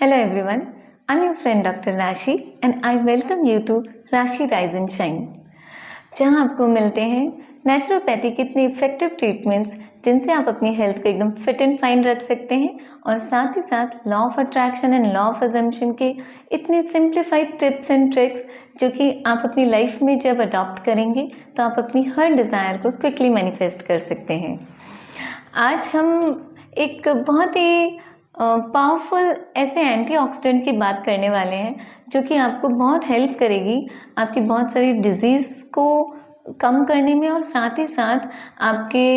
Hello everyone, I'm your friend Dr. Rashi and I welcome you to Rashi Rise and Shine, जहां आपको मिलते हैं naturopathy के इतने इफेक्टिव ट्रीटमेंट्स जिनसे आप अपनी हेल्थ को एकदम फिट एंड फाइन रख सकते हैं और साथ ही साथ law of attraction and law of assumption के इतने सिंप्लीफाइड टिप्स एंड ट्रिक्स जो कि आप अपनी लाइफ में जब अडॉप्ट करेंगे तो आप अपनी हर डिज़ायर को क्विकली मैनिफेस्ट कर सकते हैं। आज हम एक बहुत ही पावरफुल ऐसे एंटीऑक्सीडेंट की बात करने वाले हैं जो कि आपको बहुत हेल्प करेगी आपकी बहुत सारी डिजीज़ को कम करने में और साथ ही साथ आपके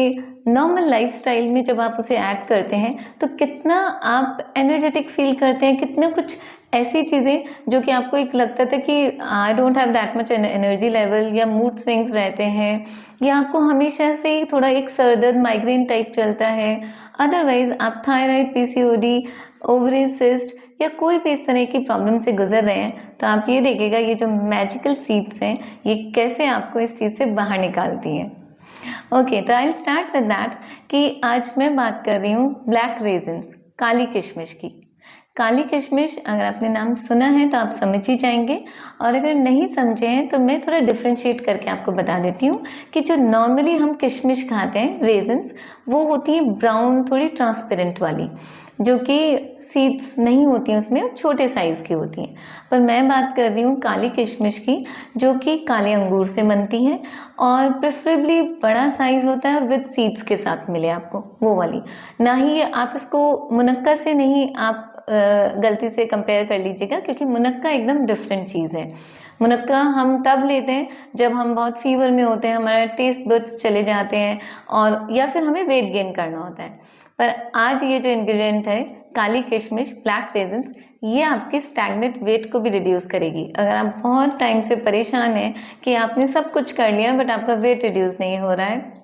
नॉर्मल लाइफस्टाइल में जब आप उसे ऐड करते हैं तो कितना आप एनर्जेटिक फील करते हैं, कितना कुछ ऐसी चीज़ें जो कि आपको एक लगता था कि I don't have that much energy level या मूड स्विंग्स रहते हैं या आपको हमेशा से ही थोड़ा एक सर दर्द माइग्रेन टाइप चलता है, अदरवाइज आप थायराइड, पीसीओडी, ओवरी सिस्ट या कोई भी इस तरह की प्रॉब्लम से गुजर रहे हैं तो आप ये देखिएगा ये जो मैजिकल सीड्स हैं ये कैसे आपको इस चीज़ से बाहर निकालती हैं। ओके, तो I will start with that कि आज मैं बात कर रही हूँ ब्लैक रेजिन्स, काली किशमिश की। काली किशमिश अगर आपने नाम सुना है तो आप समझ ही जाएंगे और अगर नहीं समझे हैं तो मैं थोड़ा डिफ्रेंशिएट करके आपको बता देती हूँ कि जो नॉर्मली हम किशमिश खाते हैं रेजिन्स वो होती है ब्राउन थोड़ी ट्रांसपेरेंट वाली जो कि सीड्स नहीं होती हैं उसमें, छोटे साइज़ की होती हैं। पर मैं बात कर रही हूँ काली किशमिश की जो कि काले अंगूर से बनती हैं और प्रेफरेबली बड़ा साइज़ होता है और विद सीड्स के साथ मिले आपको वो वाली। ना ही आप इसको मुनक्का से नहीं आप गलती से कंपेयर कर लीजिएगा क्योंकि मुनक्का एकदम डिफरेंट चीज़ है। मुनक्का हम तब लेते हैं जब हम बहुत फीवर में होते हैं, हमारा टेस्ट बड्स चले जाते हैं और या फिर हमें वेट गेन करना होता है। पर आज ये जो इंग्रेडिएंट है काली किशमिश, ब्लैक रेजिन्स, ये आपके स्टैग्नेंट वेट को भी रिड्यूस करेगी। अगर आप बहुत टाइम से परेशान हैं कि आपने सब कुछ कर लिया बट आपका वेट रिड्यूस नहीं हो रहा है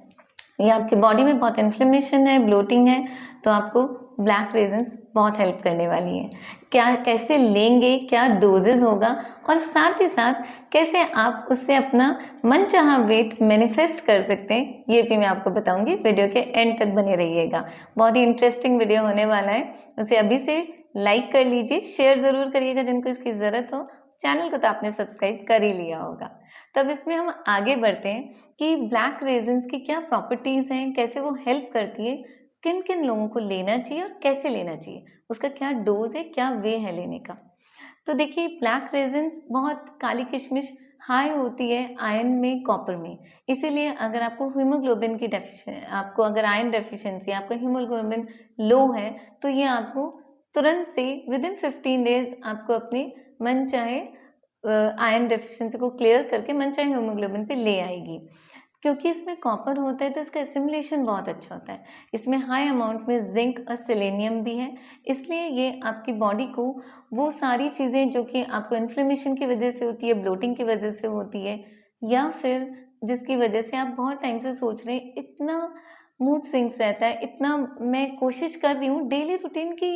या आपके बॉडी में बहुत इन्फ्लेमेशन है, ब्लोटिंग है, तो आपको ब्लैक रेजिन्स बहुत हेल्प करने वाली हैं। क्या कैसे लेंगे, क्या डोजेज होगा और साथ ही साथ कैसे आप उससे अपना मनचाहा वेट मैनिफेस्ट कर सकते हैं ये भी मैं आपको बताऊंगी। वीडियो के एंड तक बने रहिएगा, बहुत ही इंटरेस्टिंग वीडियो होने वाला है। उसे अभी से लाइक कर लीजिए, शेयर ज़रूर करिएगा जिनको इसकी ज़रूरत हो। चैनल को तो आपने सब्सक्राइब कर ही लिया होगा। तब इसमें हम आगे बढ़ते हैं कि ब्लैक रेजिन्स की क्या प्रॉपर्टीज़ हैं, कैसे वो हेल्प करती है, किन किन लोगों को लेना चाहिए और कैसे लेना चाहिए, उसका क्या डोज है, क्या वे है लेने का। तो देखिए ब्लैक रेजिन्स बहुत, काली किशमिश हाई होती है आयरन में, कॉपर में, इसीलिए अगर आपको हीमोग्लोबिन की आपको अगर आयरन डेफिशिएंसी, आपका हीमोग्लोबिन लो है तो ये आपको तुरंत से विद इन 15 डेज आपको अपने मन चाहे आयरन डेफिशिएंसी को क्लियर करके मन चाहे हीमोग्लोबिन पे ले आएगी। क्योंकि इसमें कॉपर होता है तो इसका एसिमिलेशन बहुत अच्छा होता है। इसमें हाई अमाउंट में जिंक और सेलेनियम भी है, इसलिए ये आपकी बॉडी को वो सारी चीज़ें जो कि आपको इन्फ्लेमेशन की वजह से होती है, ब्लोटिंग की वजह से होती है या फिर जिसकी वजह से आप बहुत टाइम से सोच रहे हैं, इतना मूड स्विंग्स रहता है, इतना मैं कोशिश कर रही हूँ डेली रूटीन की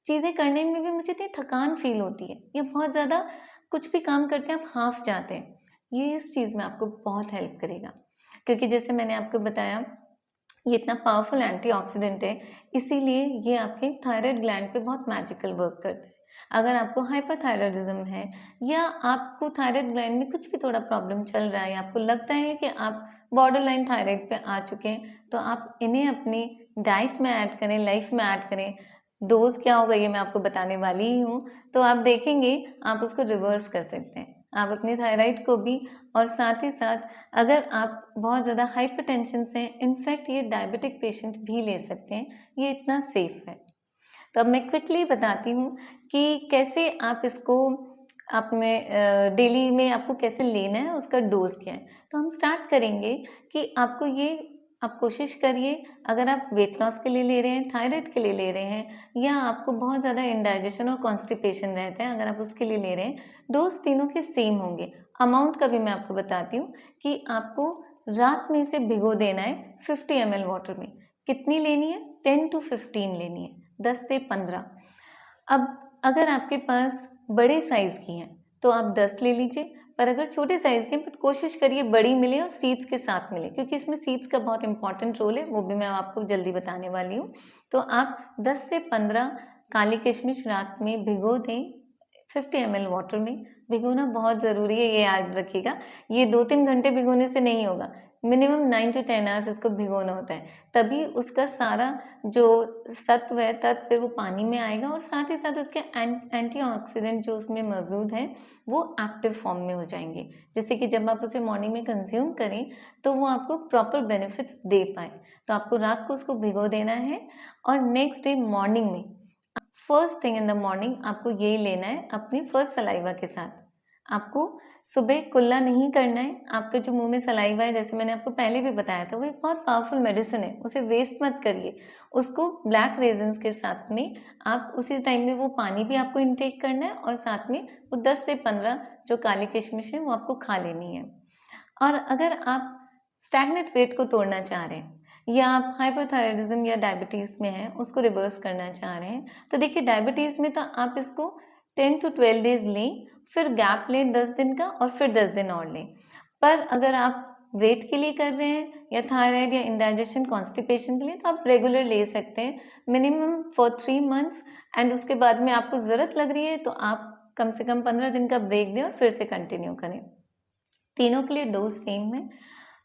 चीज़ें करने में भी मुझे इतनी थकान फील होती है या बहुत ज़्यादा कुछ भी काम करते हैं आप हाफ जाते हैं, ये इस चीज़ में आपको बहुत हेल्प करेगा। क्योंकि जैसे मैंने आपको बताया ये इतना पावरफुल एंटीऑक्सीडेंट है, इसीलिए ये आपके थायराइड ग्लैंड पे बहुत मैजिकल वर्क करता है। अगर आपको हाइपरथायराइडिज्म है या आपको थायराइड ग्लैंड में कुछ भी थोड़ा प्रॉब्लम चल रहा है, आपको लगता है कि आप बॉर्डर लाइन थायराइड पे आ चुके हैं, तो आप इन्हें अपनी डाइट में ऐड करें, लाइफ में ऐड करें। डोज क्या होगा ये मैं आपको बताने वाली ही हूँ, तो आप देखेंगे आप उसको रिवर्स कर सकते हैं, आप अपनी थायराइड को भी, और साथ ही साथ अगर आप बहुत ज़्यादा हाइपरटेंशन से, इनफैक्ट ये डायबिटिक पेशेंट भी ले सकते हैं, ये इतना सेफ है। तो अब मैं क्विकली बताती हूँ कि कैसे आप इसको आप में डेली में आपको कैसे लेना है, उसका डोज क्या है। तो हम स्टार्ट करेंगे कि आपको ये, आप कोशिश करिए अगर आप वेट लॉस के लिए ले रहे हैं, थायराइड के लिए ले रहे हैं या आपको बहुत ज़्यादा इंडाइजेशन और कॉन्स्टिपेशन रहता है, अगर आप उसके लिए ले रहे हैं, डोज तीनों के सेम होंगे। अमाउंट का भी मैं आपको बताती हूँ कि आपको रात में इसे भिगो देना है 50 ml वाटर में। कितनी लेनी है? 10 to 15 लेनी है, 10 से 15। अब अगर आपके पास बड़े साइज़ की हैं तो आप 10 ले लीजिए, पर अगर छोटे साइज़ के, बट कोशिश करिए बड़ी मिले और सीड्स के साथ मिले, क्योंकि इसमें सीड्स का बहुत इंपॉर्टेंट रोल है, वो भी मैं आपको जल्दी बताने वाली हूँ। तो आप 10 से 15 काली किशमिश रात में भिगो दें 50 ml वाटर में। भिगोना बहुत ज़रूरी है, ये याद रखिएगा। ये 2-3 घंटे भिगोने से नहीं होगा, मिनिमम 9 to 10 आवर्स इसको भिगोना होता है, तभी उसका सारा जो सत्व है, तत्व है, वो पानी में आएगा और साथ ही साथ उसके एंटीऑक्सीडेंट जो उसमें मौजूद हैं वो एक्टिव फॉर्म में हो जाएंगे, जिससे कि जब आप उसे मॉर्निंग में कंज्यूम करें तो वो आपको प्रॉपर बेनिफिट्स दे पाए। तो आपको रात को उसको भिगो देना है और नेक्स्ट डे मॉर्निंग में, first thing in the morning आपको यही लेना है अपनी फर्स्ट सलाइवा के साथ। आपको सुबह कुल्ला नहीं करना है। आपके जो मुंह में सलाइवा है, जैसे मैंने आपको पहले भी बताया था, वो एक बहुत पावरफुल मेडिसिन है, उसे वेस्ट मत करिए। उसको ब्लैक रेजन्स के साथ में आप उसी टाइम में वो पानी भी आपको इनटेक करना है और साथ में वो 10 से 15 जो काली किशमिश है वो आपको खा लेनी है। और अगर आप स्टैग्नेंट वेट को तोड़ना चाह रहे हैं या आप हाइपोथायराइडिज्म या डायबिटीज़ में हैं, उसको रिवर्स करना चाह रहे हैं, तो देखिए डायबिटीज़ में तो आप इसको 10 to 12 डेज लें, फिर गैप लें 10 दिन का और फिर 10 दिन और लें। पर अगर आप वेट के लिए कर रहे हैं या थायराइड या इंडाइजेशन कॉन्स्टिपेशन के लिए, तो आप रेगुलर ले सकते हैं मिनिमम फॉर 3 मंथ्स। एंड उसके बाद में आपको ज़रूरत लग रही है तो आप कम से कम 15 दिन का ब्रेक दें और फिर से कंटिन्यू करें। तीनों के लिए डोज सेम है।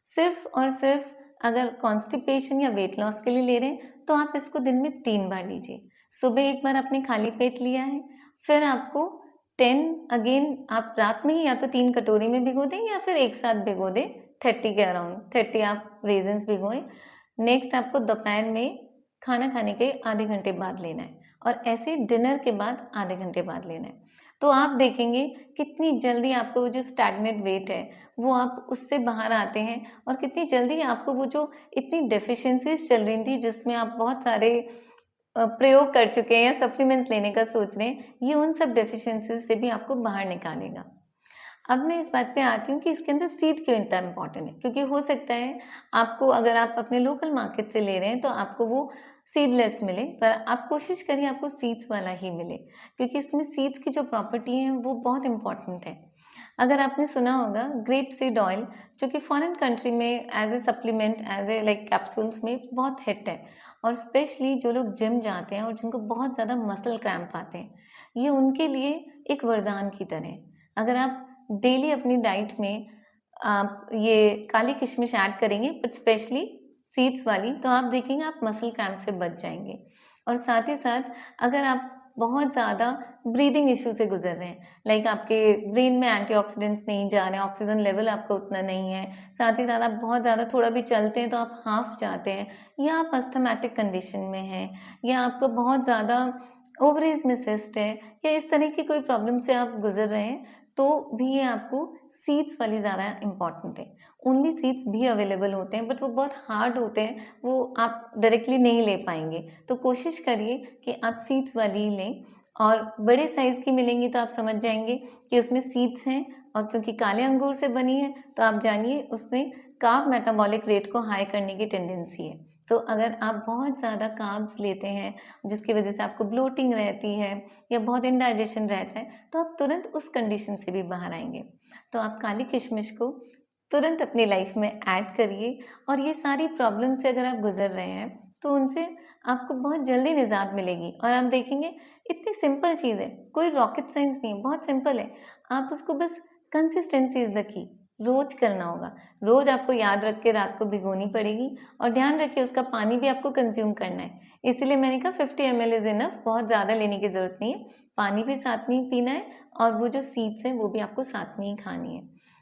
सिर्फ और सिर्फ अगर कॉन्स्टिपेशन या वेट लॉस के लिए ले रहे हैं तो आप इसको दिन में 3 बार लीजिए। सुबह एक बार आपने खाली पेट लिया है, फिर आपको 10 अगेन आप रात में ही या तो 3 कटोरी में भिगो दें या फिर एक साथ भिगो दें 30 के अराउंड। 30 आप रेजन्स भिगोएं। नेक्स्ट आपको दोपहर में खाना खाने के आधे घंटे बाद लेना है और ऐसे डिनर के बाद आधे घंटे बाद लेना है। तो आप देखेंगे कितनी जल्दी आपको वो जो स्टैग्नेंट वेट है वो आप उससे बाहर आते हैं और कितनी जल्दी आपको वो जो इतनी डेफिशिएंसीज चल रही थी जिसमें आप बहुत सारे प्रयोग कर चुके हैं या सप्लीमेंट्स लेने का सोच रहे हैं, ये उन सब डेफिशिएंसीज से भी आपको बाहर निकालेगा। अब मैं इस बात पे आती हूँ कि इसके अंदर सीड क्यों इतना इम्पोर्टेंट है, क्योंकि हो सकता है आपको, अगर आप अपने लोकल मार्केट से ले रहे हैं तो आपको वो सीडलेस मिले, पर आप कोशिश करिए आपको सीड्स वाला ही मिले, क्योंकि इसमें सीड्स की जो प्रॉपर्टी है वो बहुत इंपॉर्टेंट है। अगर आपने सुना होगा ग्रेप सीड ऑयल, जो कि फॉरेन कंट्री में as a supplement, as a like capsules में बहुत हिट है, और स्पेशली जो लोग जिम जाते हैं और जिनको बहुत ज़्यादा मसल क्रैम्प आते हैं, ये उनके लिए एक वरदान की तरह है। अगर आप डेली अपनी डाइट में आप ये काली किशमिश ऐड करेंगे, बट स्पेशली सीड्स वाली, तो आप देखेंगे आप मसल क्रैम्प से बच जाएंगे। और साथ ही साथ अगर आप बहुत ज़्यादा ब्रीदिंग इशू से गुजर रहे हैं, लाइक आपके ब्रेन में एंटीऑक्सीडेंट्स नहीं जा रहे हैं, ऑक्सीजन लेवल आपका उतना नहीं है, साथ ही साथ आप बहुत ज़्यादा थोड़ा भी चलते हैं तो आप हाफ जाते हैं, या आप अस्थमैटिक कंडीशन में हैं, या आपको बहुत ज़्यादा ओवरीज में सिस्ट है, या इस तरह की कोई प्रॉब्लम से आप गुजर रहे हैं, तो भी ये आपको सीड्स वाली ज़्यादा इम्पॉर्टेंट है। ओनली सीड्स भी अवेलेबल होते हैं, बट वो बहुत हार्ड होते हैं, वो आप डायरेक्टली नहीं ले पाएंगे। तो कोशिश करिए कि आप सीड्स वाली ही लें, और बड़े साइज़ की मिलेंगी तो आप समझ जाएंगे कि उसमें सीड्स हैं, और क्योंकि काले अंगूर से बनी है तो आप जानिए उसमें कार्ब मेटाबॉलिक रेट को हाई करने की टेंडेंसी है। तो अगर आप बहुत ज़्यादा कार्ब्स लेते हैं जिसकी वजह से आपको ब्लोटिंग रहती है या बहुत इंडाइजेशन रहता है, तो आप तुरंत उस कंडीशन से भी बाहर आएंगे। तो आप काली किशमिश को तुरंत अपनी लाइफ में ऐड करिए, और ये सारी प्रॉब्लम से अगर आप गुजर रहे हैं तो उनसे आपको बहुत जल्दी निजात मिलेगी। और आप देखेंगे इतनी सिंपल चीज़ है, कोई रॉकेट साइंस नहीं है, बहुत सिंपल है। आप उसको बस कंसिस्टेंसी इज द की, रोज करना होगा। रोज आपको याद रख के रात को भिगोनी पड़ेगी, और ध्यान रखिए उसका पानी भी आपको कंज्यूम करना है। इसलिए मैंने कहा 50 ml इज इनफ, बहुत ज़्यादा लेने की ज़रूरत नहीं है। पानी भी साथ में ही पीना है, और वो जो सीड्स हैं वो भी आपको साथ में ही खानी है।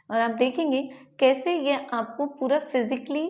और आप देखेंगे कैसे ये आपको पूरा फिजिकली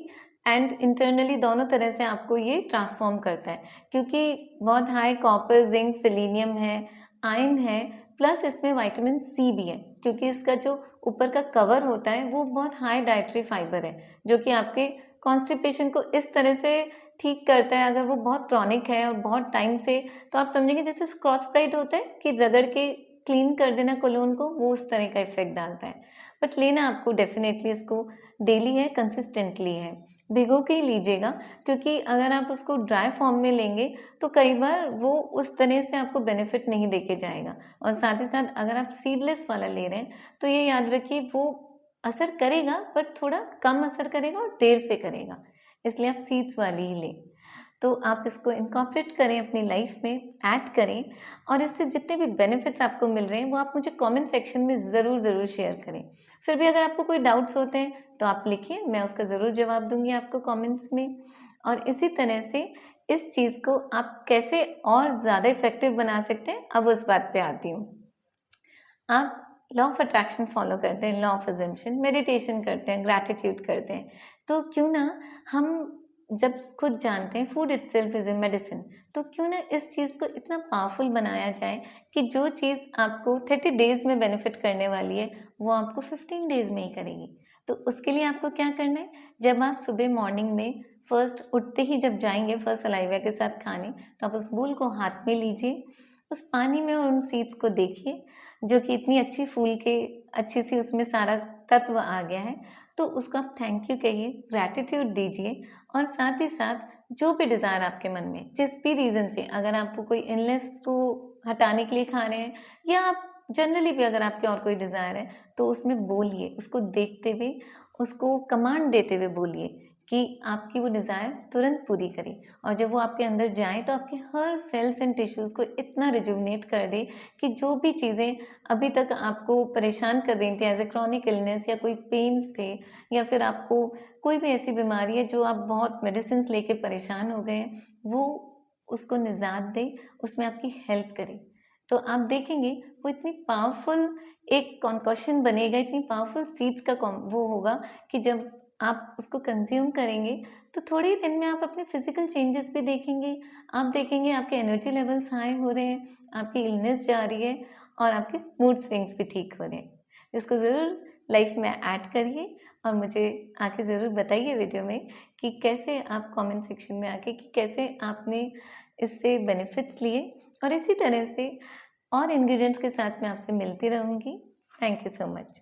एंड इंटरनली दोनों तरह से आपको ये ट्रांसफॉर्म करता है, क्योंकि बहुत हाई कॉपर, जिंक, सेलेनियम है, आयरन है, प्लस इसमें विटामिन सी भी है, क्योंकि इसका जो ऊपर का कवर होता है वो बहुत हाई डाइटरी फाइबर है, जो कि आपके कॉन्स्टिपेशन को इस तरह से ठीक करता है। अगर वो बहुत क्रॉनिक है और बहुत टाइम से, तो आप समझेंगे जैसे स्क्रॉच ब्राइट होता है कि रगड़ के क्लीन कर देना कोलोन को, वो उस तरह का इफेक्ट डालता है। बट लेना आपको डेफिनेटली इसको डेली है, कंसिस्टेंटली है, भिगो के ही लीजिएगा, क्योंकि अगर आप उसको ड्राई फॉर्म में लेंगे तो कई बार वो उस तरह से आपको बेनिफिट नहीं देके जाएगा। और साथ ही साथ अगर आप सीडलेस वाला ले रहे हैं तो ये याद रखिए वो असर करेगा, बट थोड़ा कम असर करेगा और देर से करेगा, इसलिए आप सीड्स वाली ही लें। तो आप इसको इनकॉर्पोरेट करें अपनी लाइफ में, ऐड करें और इससे जितने भी बेनिफिट्स आपको मिल रहे हैं वो आप मुझे कमेंट सेक्शन में ज़रूर शेयर करें। फिर भी अगर आपको कोई डाउट्स होते हैं तो आप लिखिए, मैं उसका ज़रूर जवाब दूँगी आपको कमेंट्स में। और इसी तरह से इस चीज़ को आप कैसे और ज़्यादा इफ़ेक्टिव बना सकते हैं, अब उस बात पे आती हूँ। आप लॉ ऑफ अट्रैक्शन फॉलो करते हैं, लॉ ऑफ अजम्पशन, मेडिटेशन करते हैं, ग्रैटिट्यूड करते हैं, तो क्यों ना हम जब खुद जानते हैं food itself is a medicine, तो क्यों ना इस चीज़ को इतना पावरफुल बनाया जाए कि जो चीज़ आपको 30 डेज़ में बेनिफिट करने वाली है वो आपको 15 डेज़ में ही करेगी। तो उसके लिए आपको क्या करना है, जब आप सुबह मॉर्निंग में फर्स्ट उठते ही जब जाएंगे फर्स्ट सलाइवा के साथ खाने, तो आप उस बोल को हाथ में लीजिए, उस पानी में और उन सीड्स को देखिए जो कि इतनी अच्छी फूल के अच्छी सी उसमें सारा तत्व आ गया है, तो उसको आप थैंक यू कहिए, ग्रैटिट्यूड दीजिए और साथ ही साथ जो भी डिज़ायर आपके मन में, जिस भी रीज़न से, अगर आपको कोई इलनेस को हटाने के लिए खा रहे हैं या आप जनरली भी अगर आपके और कोई डिज़ायर है, तो उसमें बोलिए, उसको देखते हुए, उसको कमांड देते हुए बोलिए कि आपकी वो डिज़ायर तुरंत पूरी करे। और जब वो आपके अंदर जाए तो आपके हर सेल्स एंड टिश्यूज़ को इतना रिजुवनेट कर दे कि जो भी चीज़ें अभी तक आपको परेशान कर रही थी एज ए क्रॉनिक इलनेस या कोई पेन्स थे या फिर आपको कोई भी ऐसी बीमारी है जो आप बहुत मेडिसिन लेके परेशान हो गए हैं, वो उसको निजात दे, उसमें आपकी हेल्प करे। तो आप देखेंगे वो इतनी पावरफुल एक कॉन्कॉशन बनेगा, इतनी पावरफुल सीड्स का वो होगा कि जब आप उसको कंज्यूम करेंगे तो थोड़े ही दिन में आप अपने फिजिकल चेंजेस भी देखेंगे। आप देखेंगे आपके एनर्जी लेवल्स हाई हो रहे हैं, आपकी इलनेस जा रही है और आपके मूड स्विंग्स भी ठीक हो रहे हैं। इसको ज़रूर लाइफ में ऐड करिए और मुझे आके ज़रूर बताइए वीडियो में कि कैसे आप कमेंट सेक्शन में आके कि कैसे आपने इससे बेनिफिट्स लिए। और इसी तरह से और इंग्रेडिएंट्स के साथ मैं आपसे मिलती रहूँगी। Thank you so much.